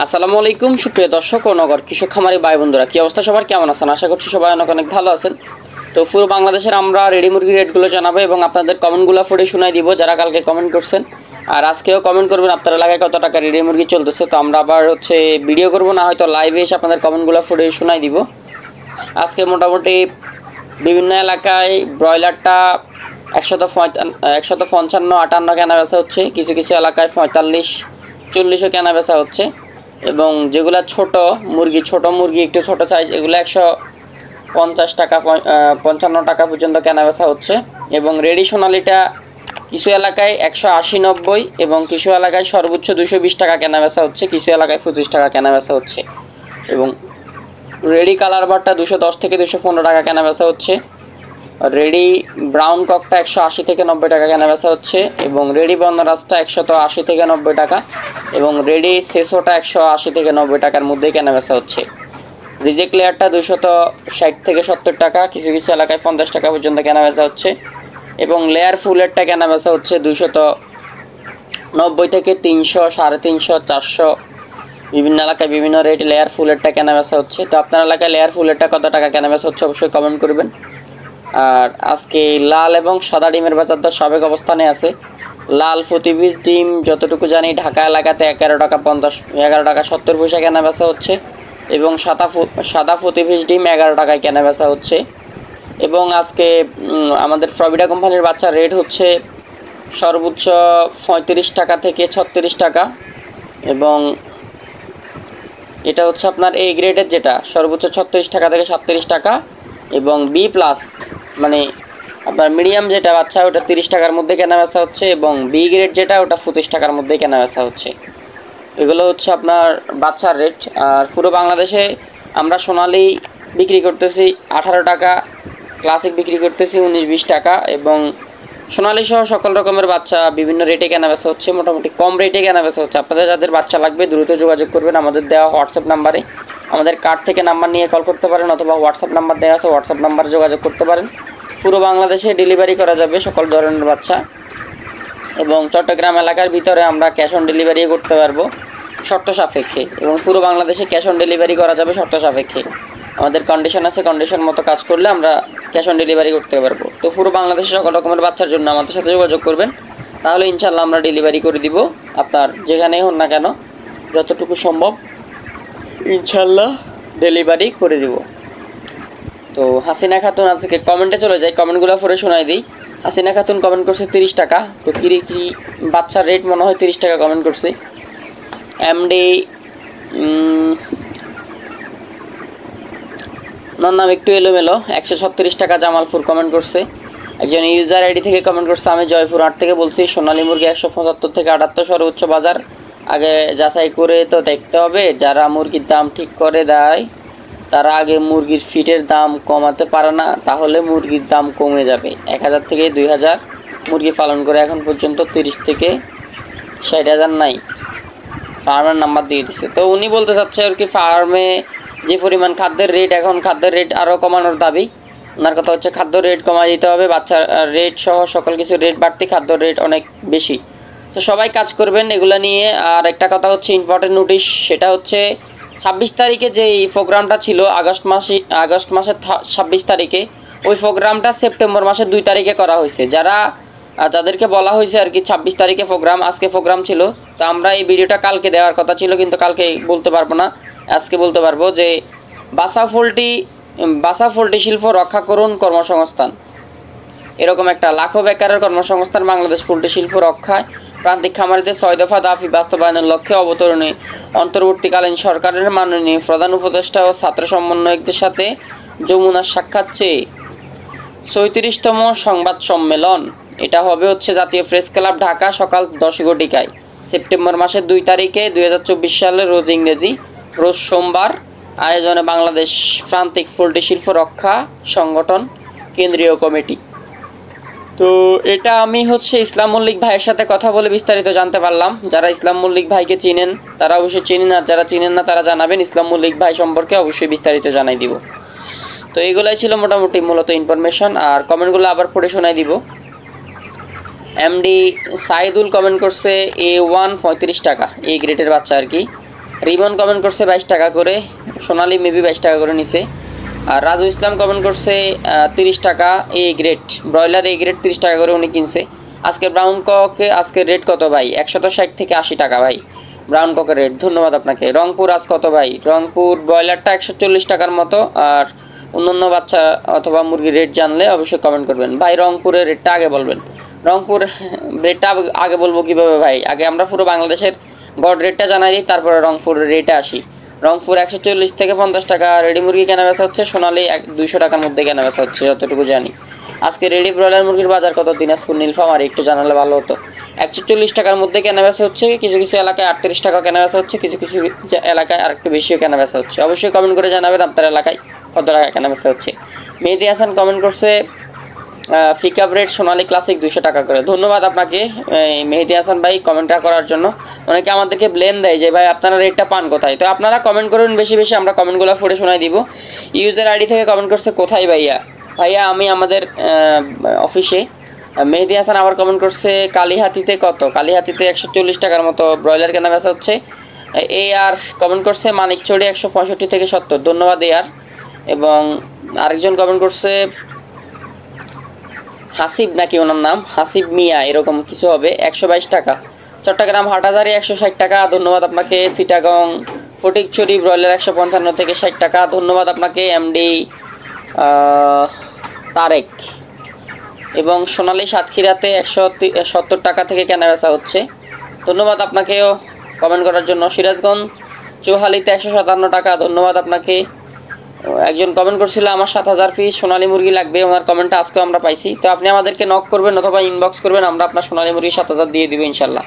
আসসালামু আলাইকুম সুপ্রিয় দর্শক ও নগর কৃষক খামারি ভাই বন্ধুরা, কি অবস্থা সবার, কেমন আছেন? আশা করছি সবাই অনেক ভালো আছেন। তো পুরো বাংলাদেশের আমরা রেডি মুরগির রেটগুলো জানাবো এবং আপনাদের কমেন্টগুলো পড়ে শোনাই দিব যারা কালকে কমেন্ট করছেন, আর আজকেও কমেন্ট করবেন আপনার এলাকায় কত টাকা রেডি মুরগি চলতেছে। তো আমরা আবার ভিডিও করব না, হয়তো লাইভে এসে আপনাদের কমেন্টগুলো পড়ে শোনাই দিব। আজকে মোটামুটি বিভিন্ন এলাকায় ব্রয়লারটা 155-58 কেনা বেচা হচ্ছে, কিছু কিছু এলাকায় 45-40ও কেনা বেচা হচ্ছে। এবং যেগুলো ছোট মুরগি একটু ছোট সাইজ, এগুলো 150 টাকা 55 টাকা পর্যন্ত কেনা বেচা হচ্ছে। এবং রেডি সোনালিটা কিছু এলাকায় 180-90 এবং কিছু এলাকায় সর্বোচ্চ 220 টাকা কেনা বেচা হচ্ছে, কিছু এলাকায় 25 টাকা কেনা বেচা হচ্ছে। এবং রেডি কালার বারটা 210 থেকে 215 টাকা কেনা বেচা হচ্ছে। রেডি ব্রাউন ককটা 180-90 টাকা কেনা বেচা হচ্ছে। এবং রেডি বনরাজটা 180-90 টাকা এবং রেডি সেসোটা 180-90 টাকার মধ্যেই কেনা বেচা হচ্ছে। রিজেক্ট লেয়ারটা 260-70 টাকা, কিছু কিছু এলাকায় 50 টাকা পর্যন্ত কেনা বেচা হচ্ছে। এবং লেয়ার ফুলেরটা কেনা বেচা হচ্ছে 290 থেকে 300, 350, 400, বিভিন্ন এলাকায় বিভিন্ন রেট লেয়ার ফুলেরটা কেনা বেচা হচ্ছে। তো আপনার এলাকায় লেয়ার ফুলেরটা কত টাকা কেনা বেচা হচ্ছে অবশ্যই কমেন্ট করবেন। আর আজকে লাল এবং সাদা ডিমের বাজার দর সাবেক অবস্থানে আছে। লাল প্রতি পিস ডিম যতটুকু জানি ঢাকা এলাকাতে 11 টাকা 70 পয়সা কেনা বেচা হচ্ছে। এবং সাদা প্রতি পিস ডিম 11 টাকায় কেনা বেচা হচ্ছে। এবং আজকে আমাদের প্রভিডা কোম্পানির বাচ্চার রেট হচ্ছে সর্বোচ্চ 35 টাকা থেকে 36 টাকা। এবং এটা হচ্ছে আপনার এই গ্রেডের যেটা সর্বোচ্চ 36 টাকা থেকে 37 টাকা। এবং বি প্লাস মানে আপনার মিডিয়াম যেটা বাচ্চা ওটা 30 টাকার মধ্যে কেনা বেচা হচ্ছে। এবং বি গ্রেড যেটা ওটা 25 টাকার মধ্যে কেনা বেচা হচ্ছে। এগুলো হচ্ছে আপনার বাচ্চার রেট। আর পুরো বাংলাদেশে আমরা সোনালি বিক্রি করতেছি 18 টাকা, ক্লাসিক বিক্রি করতেছি 19-20 টাকা। এবং সোনালি সহ সকল রকমের বাচ্চা বিভিন্ন রেটে কেনা বেচা হচ্ছে, মোটামুটি কম রেটে কেনা বেচা হচ্ছে। আপনাদের যাদের বাচ্চা লাগবে দ্রুত যোগাযোগ করবেন আমাদের দেওয়া হোয়াটসঅ্যাপ নাম্বারে। আমাদের কার্ড থেকে নাম্বার নিয়ে কল করতে পারেন অথবা হোয়াটসঅ্যাপ নাম্বার দেওয়া আছে, হোয়াটসঅ্যাপ নাম্বারে যোগাযোগ করতে পারেন। পুরো বাংলাদেশে ডেলিভারি করা যাবে সকল ধরনের বাচ্চা। এবং চট্টগ্রাম এলাকার ভিতরে আমরা ক্যাশ অন ডেলিভারি করতে পারবো শর্ত সাপেক্ষে। এবং পুরো বাংলাদেশে ক্যাশ অন ডেলিভারি করা যাবে শর্ত সাপেক্ষে। আমাদের কন্ডিশন আছে, কন্ডিশন মতো কাজ করলে আমরা ক্যাশ অন ডেলিভারি করতে পারবো। তো পুরো বাংলাদেশে সকল রকমের বাচ্চার জন্য আমাদের সাথে যোগাযোগ করবেন, তাহলে ইনশাল্লাহ আমরা ডেলিভারি করে দিব। আপনার যেখানেই হন না কেন যতটুকু সম্ভব ইনশাল্লাহ ডেলিভারি করে দিব। তো হাসিনা খাতুন আজকে কমেন্টে চলে যায়, কমেন্টগুলো পড়ে শোনাই দিই। হাসিনা খাতুন কমেন্ট করছে 30 টাকা। তো কি বাচ্চার রেট মনে হয় 30 টাকা কমেন্ট করছে। এমডি নাম একটু এলোমেলো 136 টাকা জামালপুর কমেন্ট করছে। একজন ইউজার আইডি থেকে কমেন্ট করছে, আমি জয়পুর 8 থেকে বলছি সোনালী মুরগি 175 থেকে 78 সর্বোচ্চ বাজার। আগে যাচাই করে তো দেখতে হবে, যারা মুরগির দাম ঠিক করে দেয় তারা আগে মুরগির ফিটের দাম কমাতে পারে না, তাহলে মুরগির দাম কমে যাবে। 1000 থেকে 2000 মুরগি পালন করে এখন পর্যন্ত 30 থেকে 60,000 নাই, ফার্মের নাম্বার দিয়ে দিচ্ছে। তো উনি বলতে চাচ্ছে আর কি, ফার্মে যে পরিমাণ খাদ্যের রেট, এখন খাদ্যের রেট আরও কমানোর দাবি। ওনার কথা হচ্ছে খাদ্য রেট কমাই দিতে হবে, বাচ্চার রেট সহ সকল কিছু রেট বাড়তি, খাদ্য রেট অনেক বেশি। তো সবাই কাজ করবেন এগুলো নিয়ে। আর একটা কথা হচ্ছে ইম্পর্টেন্ট নোটিশ, সেটা হচ্ছে 26 তারিখে যে এই প্রোগ্রামটা ছিল আগস্ট মাসের 26 তারিখে, ওই প্রোগ্রামটা সেপ্টেম্বর মাসের 2 তারিখে করা হয়েছে। তাদেরকে বলা হয়েছে আর কি 26 তারিখে প্রোগ্রাম, আজকে প্রোগ্রাম ছিল। তো আমরা এই ভিডিওটা কালকে দেওয়ার কথা ছিল, কিন্তু কালকে বলতে পারবো না, আজকে বলতে পারবো যে বাসা পোল্ট্রি শিল্প রক্ষা করুন কর্মসংস্থান, এরকম একটা লাখো বেকারের কর্মসংস্থান বাংলাদেশ পোল্ট্রি শিল্প রক্ষায় প্রান্তিক খামারিদের 6 দফা দাবি বাস্তবায়নের লক্ষ্যে অন্তর্বর্তীকালীন সরকারের মাননীয় প্রধান উপদেষ্টা ও ছাত্র সমন্বয়কদের সাথে যমুনার সাক্ষাৎ চেয়ে 34তম সংবাদ সম্মেলন। এটা হবে হচ্ছে জাতীয় প্রেস ক্লাব ঢাকা সকাল 10 ঘটিকায় সেপ্টেম্বর মাসের 2 তারিখে 2024 সালের রোজ ইংরেজি, রোজ সোমবার। আয়োজনে বাংলাদেশ প্রান্তিক পোল্ট্রি শিল্প রক্ষা সংগঠন কেন্দ্রীয় কমিটি। তো এটা আমি ইসলাম মল্লিক ভাইয়ের সাথে কথা বলে বিস্তারিত জানতে পারলাম। যারা ইসলাম মল্লিক ভাইকে চিনেন তারা অবশ্যই চিনেন, আর যারা চিনেন না তারা জানাবেন। ইসলাম মল্লিক ভাই সম্পর্কে অবশ্যই বিস্তারিত জানাই দিব। তো এগুলাই ছিল মোটামুটি মূলত ইনফরমেশন। আর কমেন্টগুলো আবার পড়ে শোনাই দিব। এমডি সাইদুল কমেন্ট করছে A1 35 টাকা, এই গ্রেডের বাচ্চা আর কি। রিমন কমেন্ট করছে 22 টাকা করে, সোনালি মেবি 22 টাকা করে নিছে। আর রাজু ইসলাম কমেন্ট করছে 30 টাকা A grade, broiler A grade 30 টাকা করে উনি কিনছে। আজকে ব্রাউন ককে আজকে রেট কত ভাই? 160 থেকে 80 টাকা ভাই ব্রাউন ককের রেট, ধন্যবাদ আপনাকে। রংপুর আজ কত ভাই? রংপুর ব্রয়লারটা 140 টাকার মতো, আর অন্যান্য বাচ্চা অথবা মুরগির রেট জানলে অবশ্যই কমেন্ট করবেন ভাই। রংপুরের রেটটা আগে বলবেন। রংপুর রেটটা আগে বলবো কিভাবে ভাই? আগে আমরা পুরো বাংলাদেশের গড় রেটটা জানাই দিই, তারপরে রংপুরের রেটে আসি। রংপুর 140 থেকে 50 টাকা রেডি মুরগি কেনা বেচা হচ্ছে, সোনালি 200 টাকার মধ্যে কেনা বেচা হচ্ছে যতটুকু জানি। আজকে রেডি ব্রয়লার মুরগির বাজার কত দিনাজপুর নীলফামারী একটু জানালে ভালো হতো। 140 টাকার মধ্যে কেনা বেচা হচ্ছে, কিছু কিছু এলাকায় 38 টাকা কেনা বেচা হচ্ছে, কিছু কিছু এলাকায় আরেকটু বেশিও কেনা বেচা হচ্ছে। অবশ্যই কমেন্ট করে জানাবেন আপনার এলাকায় কত টাকা কেনা বেচা হচ্ছে। মেহেদি হাসান কমেন্ট করছে পিকআপ রেট সোনালি ক্লাসিক 200 টাকা করে, ধন্যবাদ আপনাকে মেহেদি হাসান ভাই কমেন্টটা করার জন্য। অনেকে আমাদেরকে ব্লেম দেয় যে ভাই আপনারা রেটটা পান কোথায়, তো আপনারা কমেন্ট করুন বেশি বেশি, আমরা কমেন্টগুলো পড়ে শোনাই দিব। ইউজার আইডি থেকে কমেন্ট করছে কোথায় ভাইয়া? ভাইয়া আমি আমাদের অফিসে। মেহেদি হাসান আবার কমেন্ট করছে কালীহাতিতে কত? কালীহাতিতে 140 টাকার মতো ব্রয়লার কেনা বেচা হচ্ছে। এই আর কমেন্ট করছে মানিকচড়ি 165 থেকে 70, ধন্যবাদ এ আর। এবং আরেকজন কমেন্ট করছে হাসিব নাকি ওনার নাম, হাসিব মিয়া এরকম কিছু হবে, 122 টাকা। চট্টগ্রাম হাটাজারি 160 টাকা, ধন্যবাদ আপনাকে। চিটাগং ফটিকছড়ি ব্রয়লার 155 থেকে 60 টাকা, ধন্যবাদ আপনাকে এমডি তারেক। এবং সোনালী সাতক্ষীরাতে 170 টাকা থেকে কেনা বেচা হচ্ছে, ধন্যবাদ আপনাকেও কমেন্ট করার জন্য। সিরাজগঞ্জ চৌহালিতে 157 টাকা, ধন্যবাদ আপনাকে। একজন কমেন্ট করছিল আমার 7000 পিস সোনালী মুরগি লাগবে, ওনার কমেন্টটা আজকেও আমরা পাইছি। তো আপনি আমাদেরকে নক করবেন অথবা ইনবক্স করবেন, আমরা আপনার সোনালী মুরগি 7000 দিয়ে দিব ইনশাল্লাহ।